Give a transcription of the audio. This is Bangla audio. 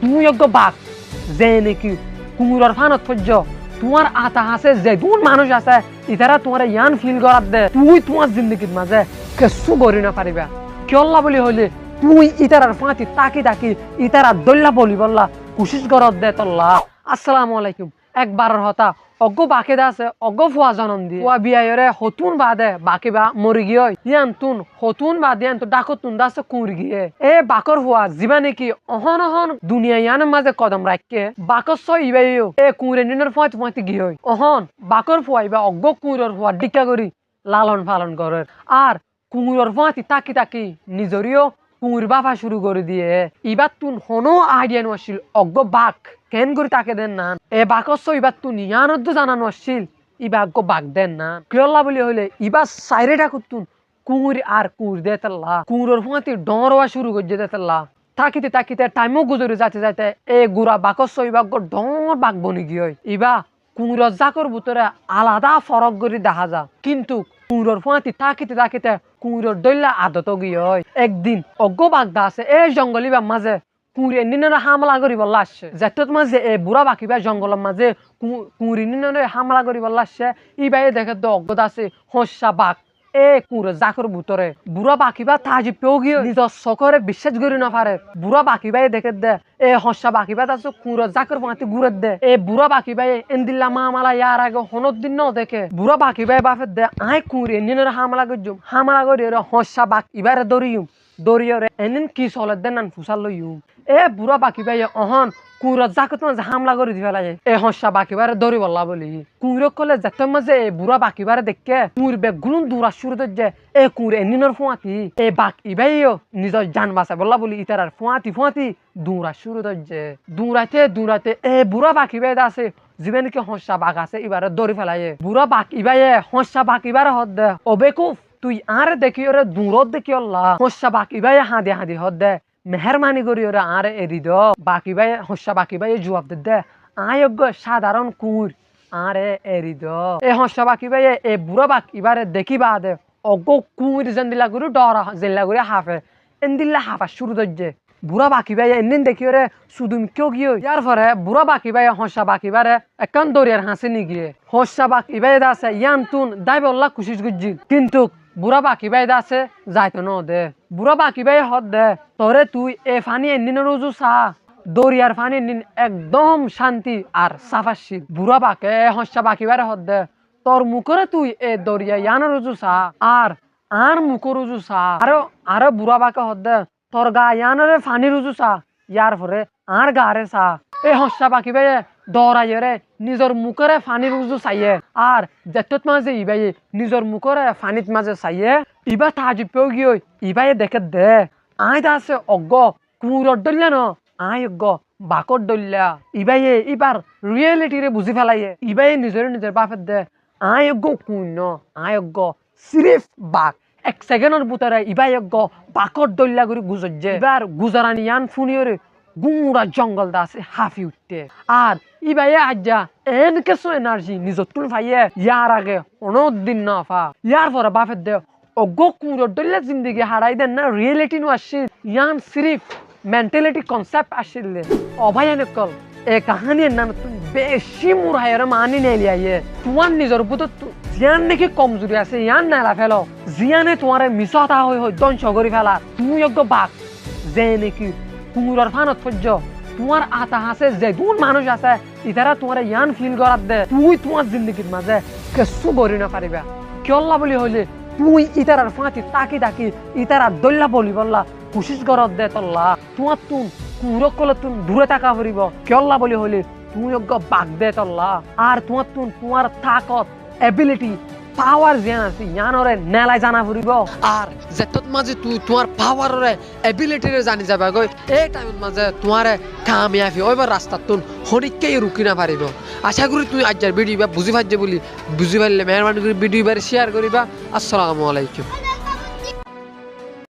তুমি যোগ্য বাঘ যে নাকি কুমুরর ফানত ফজ্জ তোমার আতা আছে যে দুন মানুষ আছে ইতারা তোমার ইয়ান ফিল করার দে তুই তোমার জিন্দগির মাঝে কিছু করি না পারিবা কিয়ল্লা বলি হইলে তুই ইতারার ফাঁতি তাকি তাকি ইতারা দল্লা বলি বললা কোশিশ করার দে তল্লা। আসসালামু আলাইকুম। একবারের হতা অজ্ঞ বাকেদা আছে অজ্ঞ ফুয়া জনম দি ফুয়া বিয়ায়রে হতুন বাদে বাকি বা মরি গিয়ে ইয়ান তুন হতুন বাদে ইয়ান তো ডাকো তুন দাসে কুঁড় গিয়ে এ বাকর ফুয়া যিবা নাকি অহন অহন দুনিয়া ইয়ানের মাঝে কদম রাখকে বাকর ছয় ইবাইও এ কুঁড়ে নিনের ফয়ত ফয়তে গিয়ে অহন বাকর ফুয়া ইবা অজ্ঞ কুঁড়র ফুয়া ডিকা করি লালন পালন করে আর কুঁড়র ফুয়াতি তাকি তাকি নিজরিও কুঁড় বাফা শুরু করে দিয়ে ইবার তুন হনো আইডিয়া নছিল অজ্ঞ বাক কেন করে তাকে দেন না এ বাকস ইবার তুন ইয়ানত জানানো আসছিল ইবা অজ্ঞ বাক দেন না কিয়ল্লা বলি হইলে ইবার সাইরে ঠাকুর তুন কুঁড় আর কুঁড় দে তেল্লা কুঁড়র ফুঁয়াতি ডরওয়া শুরু করে যেতে তেল্লা তাকিতে তাকিতে টাইমও গুজরে যাতে যাতে এ গুড়া বাকস ইবা ডর বাক বনি গিয়ে ইবা কুঁড়র জাকর ভিতরে আলাদা ফরক করে দেখা যা কিন্তু কুঁড়র ফুঁয়াতি তাকিতে তাকিতে কুঁড়র দল্লা আদত গিয়ে একদিন অজ্ঞ বাগদা আছে এই জঙ্গলিবার মাঝে কুঁড়ে নিনের হামলা করি বললা আসছে যেতত মাঝে এ বুড়া বাকিবা জঙ্গলের মাঝে কুঁড়ি নিনের হামলা করি বললা আসছে ইবাই দেখে তো অজ্ঞতা আছে হস্যা বাঘ এ কুঁড়ে জাকর ভিতরে বুড়া বাকিবা তাজি পেও গিয়ে নিজের চকরে বিশ্বাস করি না পারে বুড়া বাকিবাই দেখে দে এ হস্যা বাকিবা আছে কুঁড়ে জাকর পাতি ঘুরে দে এ বুড়া বাকিবাই এন্দিল্লা মামালা ইয়ার আগে হনত দিন ন দেখে বুড়া বাকিবাই বাফের দে আয় কুঁড়ে নিনের হামলা করছুম হামলা করি হস্যা বাক ইবারে দরিয়ুম দরিয়রে এনিন কি চলে দেন নান ফুসাল লইম এ বুড়া বাকিবাই অহন কুঁড় জাকত মাঝে হামলা করে দি ফেলা যায় এ হস্যা বাকিবারে দরি বললা বলি কুঁড় কলে যেত মাঝে এ বুড়া বাকিবারে দেখে কুঁড় বেগ গুলুন দূরা শুরু যে এ কুঁড় এনিনের ফুঁয়াতি এ বাক ইবাইও নিজের জান বাঁচা বললা বলি ইতারার ফুঁয়াতি ফুঁয়াতি দূরা শুরু যে দূরাইতে দূরাইতে এ বুড়া বাকিবাই আছে জীবে নাকি হস্যা বাঘ আছে এবারে দৌড়ি ফেলাই বুড়া বাক ইবাই হস্যা বাক ইবারে হদ দে অবেকুফ তুই আরে দেখি ওরে দূরত দেখি অল্লা হস্যা বাক ইবাই হাঁদি হাঁদি হদ দে মেহরবানি করি ওরা আরে এরি দ বাকি ভাই হস্যা বাকি ভাই জবাব দে আয়োগ্য সাধারণ কুঁড় আরে এরি দ এ হস্যা বাকি ভাই এ বুড়া বাক এবারে দেখিবা দে অজ্ঞ কুঁড় যেন দিলা করে ডরা জেলা করে হাফে এন দিল্লা হাফা শুরু ধরছে বুড়া বাকি ভাই এদিন দেখি ওরে সুদুম কেউ গিয়ে ইয়ার পরে বুড়া বাকি ভাই হস্যা বাকি বারে একান দরিয়ার হাসি নি গিয়ে হস্যা বাকি ভাই আছে ইয়ান তুন দাই বললা কুশিস গুজি কিন্তু বুড়া বাকি ভাই আছে যাইতো ন দে বুড়া বাকি ভাই হদ দে তোরে তুই এ ফানি এনিন রোজু সা দরিয়ার ফানি এনিন একদম শান্তি আর সাফাশীল বুড়া বাকে হস্যা বাকি বারে হদ দে তোর মুখরে তুই এ দরিয়া ইয়ান রোজু সা আর মুখ রোজু সা আরো বুড়া বাকে হদ দে তোর গা ইয়ানরে ফানি রোজু সা ইয়ার পরে আর গারে সা এ হস্যা বাকি ভাই দৌড়াইরে নিজের মুখরে ফানি রুজু চাইয়ে আর যেতত মাঝে ইবাই নিজের মুখরে ফানিত মাঝে চাইয়ে ইবা তাজি পেও গিয়ে ইবাই দেখে দে আয় আছে অজ্ঞ কুঁড়র দল্লা ন আয় অজ্ঞ বাকর দল্লা ইবাই ইবার রিয়েলিটিরে বুঝি ফেলাইয়ে ইবাই নিজের বাপের দে আয় অজ্ঞ কুঁড় ন আয় অজ্ঞ সিরিফ বাক এক সেকেন্ডের ভিতরে ইবাই অজ্ঞ বাকর দল্লা করে গুজরছে এবার গুজরানি ইয়ান ফুনিয়রে গুড়া জঙ্গল দা আছে হাফি উঠতে আর ইবাই আজ্জা এন কিছু এনার্জি নিজের তুল ফাইয়ে ইয়ার আগে অনেকদিন না ফা ইয়ার পরে বাপের দে অজ্ঞ কুঁড়র দল্লা জিন্দগি হারাই দেন না রিয়েলিটি নো আসছিল ইয়ান সিরিফ মেন্টালিটি কনসেপ্ট আসছিল অভয়ানকল এ কাহানির নাম বেশি মুরাইয়ের মানি নেলিয়াইয়ে তোমার নিজের বুধ জিয়ান নাকি কমজোরি আছে ইয়ান নেলা ফেলো জিয়ানে তোমার মিশতা হয়ে ধ্বংস করে ফেলা তুমি অজ্ঞ বাঘ যে নাকি কুঁড়র ফানত ফজ্জ তোমার আতা আছে যে দুন মানুষ আছে ইতারা তোমার ইয়ান ফিল করার দে তুই তোমার জিন্দগির মাঝে কিছু করি না পারিবা কিয়ল্লা বলি হইলে তুই ইতারার ফাঁতি তাকি তাকি ইতারা দল্লা বলি বললা কোশিশ করার দে তল্লা তোমার তুন কুঁড়ক কলে তুন দূরে থাকা ফুরিব কিয়ল্লা বলি হইলে তুই অজ্ঞ বাঘ দে তল্লা আর তোমার তুন তোমার তাকত এবিলিটি পাওয়ার জ্ঞান আছে ইয়ানরে নেলাই জানা ফুরিব আর যেতত মাঝে তুই তোমার পাওয়ারে এবিলিটিরে জানি যাবা গই এই টাইমের মাঝে তোমারে কামিয়াবি ওইবার রাস্তা তুন হনিককেই রুকি না পারিব আশা করি তুই আজকের ভিডিও বুঝি পারছে বলি বুঝি পারলে মেহরবানি করে ভিডিও শেয়ার করিবা। আসসালামু আলাইকুম।